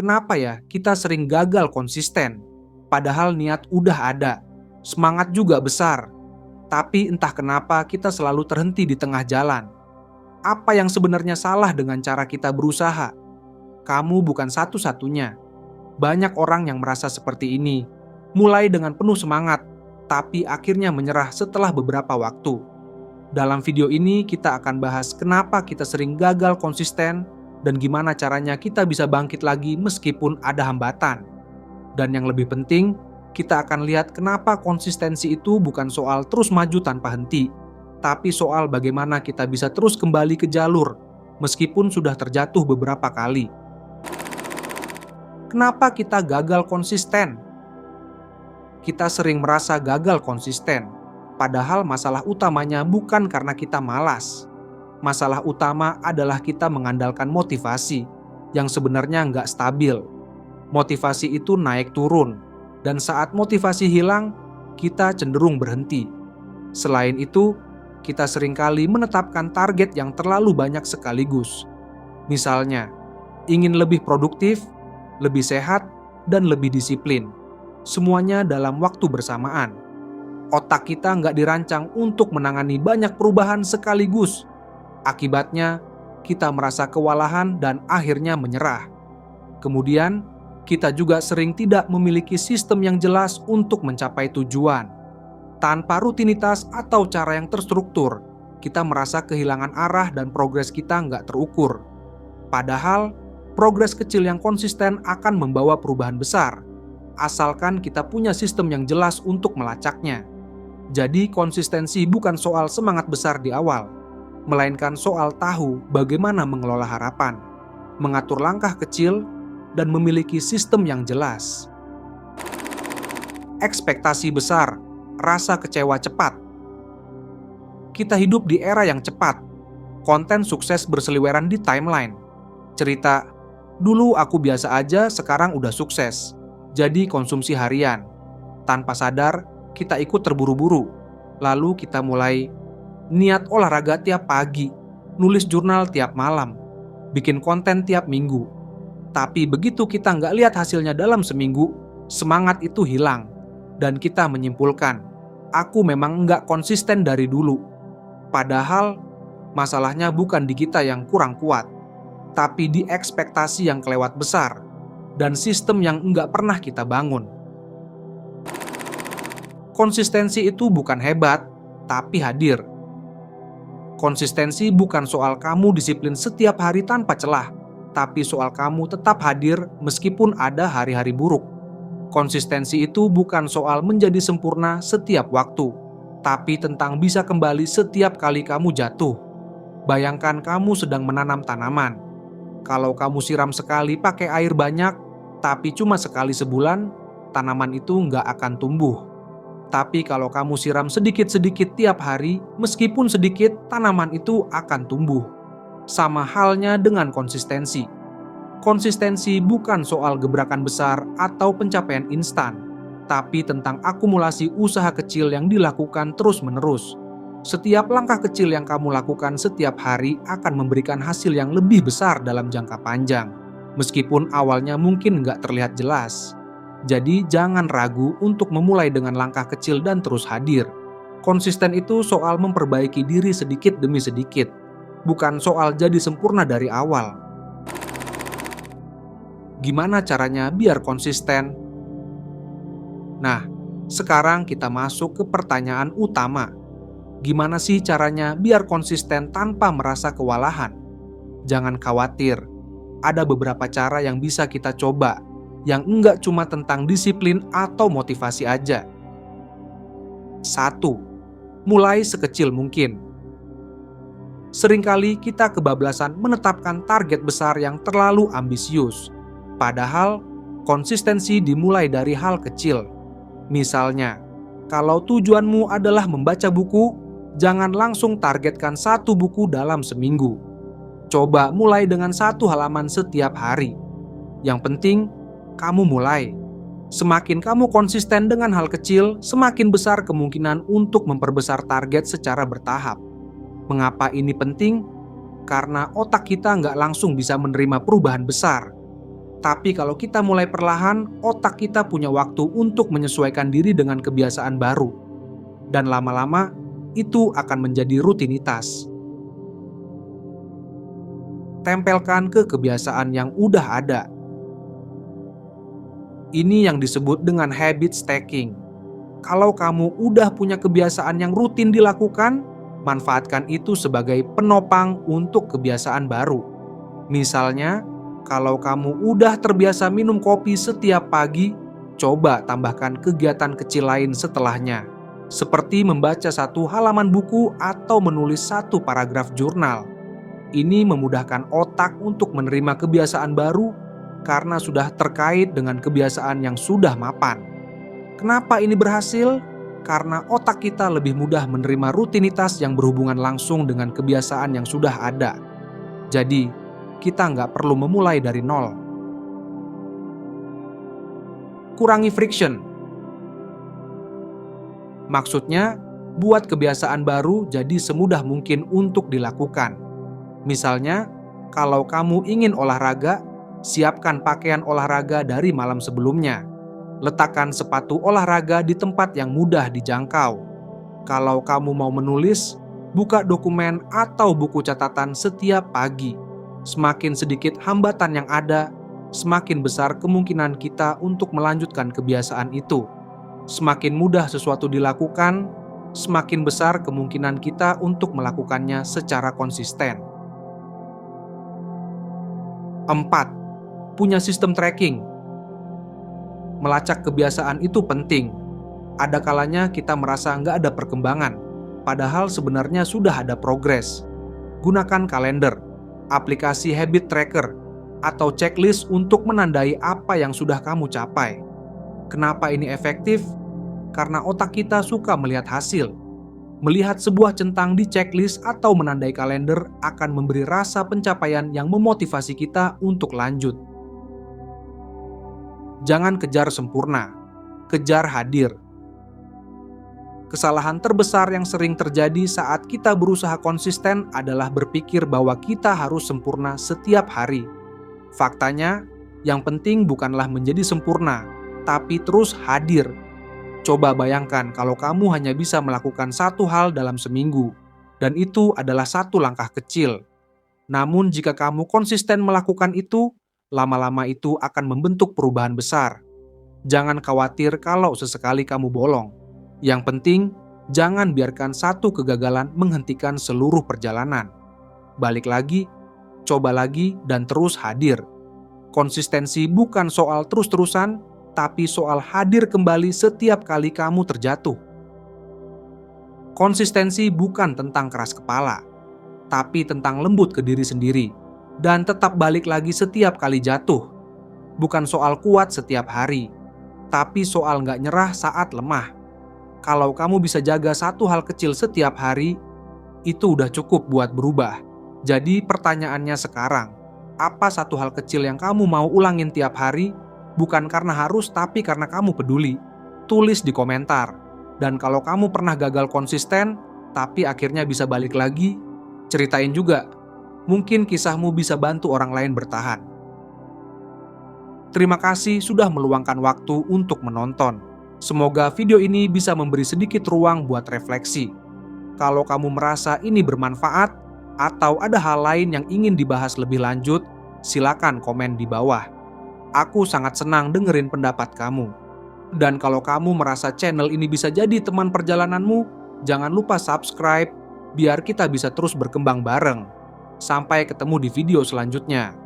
kenapa ya kita sering gagal konsisten? Padahal niat udah ada, semangat juga besar. Tapi entah kenapa kita selalu terhenti di tengah jalan. Apa yang sebenarnya salah dengan cara kita berusaha? Kamu bukan satu-satunya. Banyak orang yang merasa seperti ini. Mulai dengan penuh semangat, tapi akhirnya menyerah setelah beberapa waktu. Dalam video ini kita akan bahas kenapa kita sering gagal konsisten dan gimana caranya kita bisa bangkit lagi meskipun ada hambatan. Dan yang lebih penting, kita akan lihat kenapa konsistensi itu bukan soal terus maju tanpa henti, tapi soal bagaimana kita bisa terus kembali ke jalur meskipun sudah terjatuh beberapa kali. Kenapa kita gagal konsisten? Kita sering merasa gagal konsisten, padahal masalah utamanya bukan karena kita malas. Masalah utama adalah kita mengandalkan motivasi yang sebenarnya nggak stabil. Motivasi itu naik turun, dan saat motivasi hilang, kita cenderung berhenti. Selain itu, kita seringkali menetapkan target yang terlalu banyak sekaligus. Misalnya, ingin lebih produktif, lebih sehat, dan lebih disiplin. Semuanya dalam waktu bersamaan. Otak kita nggak dirancang untuk menangani banyak perubahan sekaligus. Akibatnya, kita merasa kewalahan dan akhirnya menyerah. Kemudian, kita juga sering tidak memiliki sistem yang jelas untuk mencapai tujuan. Tanpa rutinitas atau cara yang terstruktur, kita merasa kehilangan arah dan progres kita nggak terukur. Padahal, progres kecil yang konsisten akan membawa perubahan besar, asalkan kita punya sistem yang jelas untuk melacaknya. Jadi, konsistensi bukan soal semangat besar di awal, melainkan soal tahu bagaimana mengelola harapan, mengatur langkah kecil, dan memiliki sistem yang jelas. Ekspektasi besar, rasa kecewa cepat. Kita hidup di era yang cepat. Konten sukses berseliweran di timeline. Cerita, dulu aku biasa aja, sekarang udah sukses. Jadi konsumsi harian. Tanpa sadar, kita ikut terburu-buru. Lalu kita mulai niat olahraga tiap pagi, nulis jurnal tiap malam, bikin konten tiap minggu. Tapi begitu kita nggak lihat hasilnya dalam seminggu, semangat itu hilang. Dan kita menyimpulkan, aku memang nggak konsisten dari dulu. Padahal, masalahnya bukan di kita yang kurang kuat, tapi di ekspektasi yang kelewat besar, dan sistem yang nggak pernah kita bangun. Konsistensi itu bukan hebat, tapi hadir. Konsistensi bukan soal kamu disiplin setiap hari tanpa celah, tapi soal kamu tetap hadir meskipun ada hari-hari buruk. Konsistensi itu bukan soal menjadi sempurna setiap waktu, tapi tentang bisa kembali setiap kali kamu jatuh. Bayangkan kamu sedang menanam tanaman. Kalau kamu siram sekali pakai air banyak, tapi cuma sekali sebulan, tanaman itu nggak akan tumbuh. Tapi kalau kamu siram sedikit-sedikit tiap hari, meskipun sedikit, tanaman itu akan tumbuh. Sama halnya dengan konsistensi. Konsistensi bukan soal gebrakan besar atau pencapaian instan, tapi tentang akumulasi usaha kecil yang dilakukan terus-menerus. Setiap langkah kecil yang kamu lakukan setiap hari akan memberikan hasil yang lebih besar dalam jangka panjang, meskipun awalnya mungkin nggak terlihat jelas. Jadi jangan ragu untuk memulai dengan langkah kecil dan terus hadir. Konsisten itu soal memperbaiki diri sedikit demi sedikit, bukan soal jadi sempurna dari awal. Gimana caranya biar konsisten? Nah, sekarang kita masuk ke pertanyaan utama. Gimana sih caranya biar konsisten tanpa merasa kewalahan? Jangan khawatir, ada beberapa cara yang bisa kita coba, yang enggak cuma tentang disiplin atau motivasi aja. 1. Mulai sekecil mungkin. Seringkali kita kebablasan menetapkan target besar yang terlalu ambisius. Padahal, konsistensi dimulai dari hal kecil. Misalnya, kalau tujuanmu adalah membaca buku, jangan langsung targetkan 1 buku dalam seminggu. Coba mulai dengan 1 halaman setiap hari. Yang penting, kamu mulai. Semakin kamu konsisten dengan hal kecil, semakin besar kemungkinan untuk memperbesar target secara bertahap. Mengapa ini penting? Karena otak kita nggak langsung bisa menerima perubahan besar. Tapi kalau kita mulai perlahan, otak kita punya waktu untuk menyesuaikan diri dengan kebiasaan baru. Dan lama-lama, itu akan menjadi rutinitas. Tempelkan ke kebiasaan yang udah ada. Ini yang disebut dengan habit stacking. Kalau kamu udah punya kebiasaan yang rutin dilakukan, manfaatkan itu sebagai penopang untuk kebiasaan baru. Misalnya, kalau kamu udah terbiasa minum kopi setiap pagi, coba tambahkan kegiatan kecil lain setelahnya, seperti membaca satu halaman buku atau menulis satu paragraf jurnal. Ini memudahkan otak untuk menerima kebiasaan baru karena sudah terkait dengan kebiasaan yang sudah mapan. Kenapa ini berhasil? Karena otak kita lebih mudah menerima rutinitas yang berhubungan langsung dengan kebiasaan yang sudah ada. Jadi, kita nggak perlu memulai dari nol. Kurangi friction. Maksudnya, buat kebiasaan baru jadi semudah mungkin untuk dilakukan. Misalnya, kalau kamu ingin olahraga, siapkan pakaian olahraga dari malam sebelumnya. Letakkan sepatu olahraga di tempat yang mudah dijangkau. Kalau kamu mau menulis, buka dokumen atau buku catatan setiap pagi. Semakin sedikit hambatan yang ada, semakin besar kemungkinan kita untuk melanjutkan kebiasaan itu. Semakin mudah sesuatu dilakukan, semakin besar kemungkinan kita untuk melakukannya secara konsisten. 4. Punya sistem tracking. Melacak kebiasaan itu penting. Ada kalanya kita merasa nggak ada perkembangan, padahal sebenarnya sudah ada progres. Gunakan kalender, aplikasi habit tracker, atau checklist untuk menandai apa yang sudah kamu capai. Kenapa ini efektif? Karena otak kita suka melihat hasil. Melihat sebuah centang di checklist atau menandai kalender akan memberi rasa pencapaian yang memotivasi kita untuk lanjut. Jangan kejar sempurna, kejar hadir. Kesalahan terbesar yang sering terjadi saat kita berusaha konsisten adalah berpikir bahwa kita harus sempurna setiap hari. Faktanya, yang penting bukanlah menjadi sempurna, tapi terus hadir. Coba bayangkan kalau kamu hanya bisa melakukan satu hal dalam seminggu, dan itu adalah satu langkah kecil. Namun jika kamu konsisten melakukan itu, lama-lama itu akan membentuk perubahan besar. Jangan khawatir kalau sesekali kamu bolong. Yang penting, jangan biarkan satu kegagalan menghentikan seluruh perjalanan. Balik lagi, coba lagi, dan terus hadir. Konsistensi bukan soal terus-terusan, tapi soal hadir kembali setiap kali kamu terjatuh. Konsistensi bukan tentang keras kepala, tapi tentang lembut ke diri sendiri, dan tetap balik lagi setiap kali jatuh. Bukan soal kuat setiap hari, tapi soal nggak nyerah saat lemah. Kalau kamu bisa jaga satu hal kecil setiap hari, itu udah cukup buat berubah. Jadi pertanyaannya sekarang, apa satu hal kecil yang kamu mau ulangin tiap hari? Bukan karena harus, tapi karena kamu peduli. Tulis di komentar. Dan kalau kamu pernah gagal konsisten, tapi akhirnya bisa balik lagi, ceritain juga. Mungkin kisahmu bisa bantu orang lain bertahan. Terima kasih sudah meluangkan waktu untuk menonton. Semoga video ini bisa memberi sedikit ruang buat refleksi. Kalau kamu merasa ini bermanfaat, atau ada hal lain yang ingin dibahas lebih lanjut, silakan komen di bawah. Aku sangat senang dengerin pendapat kamu. Dan kalau kamu merasa channel ini bisa jadi teman perjalananmu, jangan lupa subscribe, biar kita bisa terus berkembang bareng. Sampai ketemu di video selanjutnya.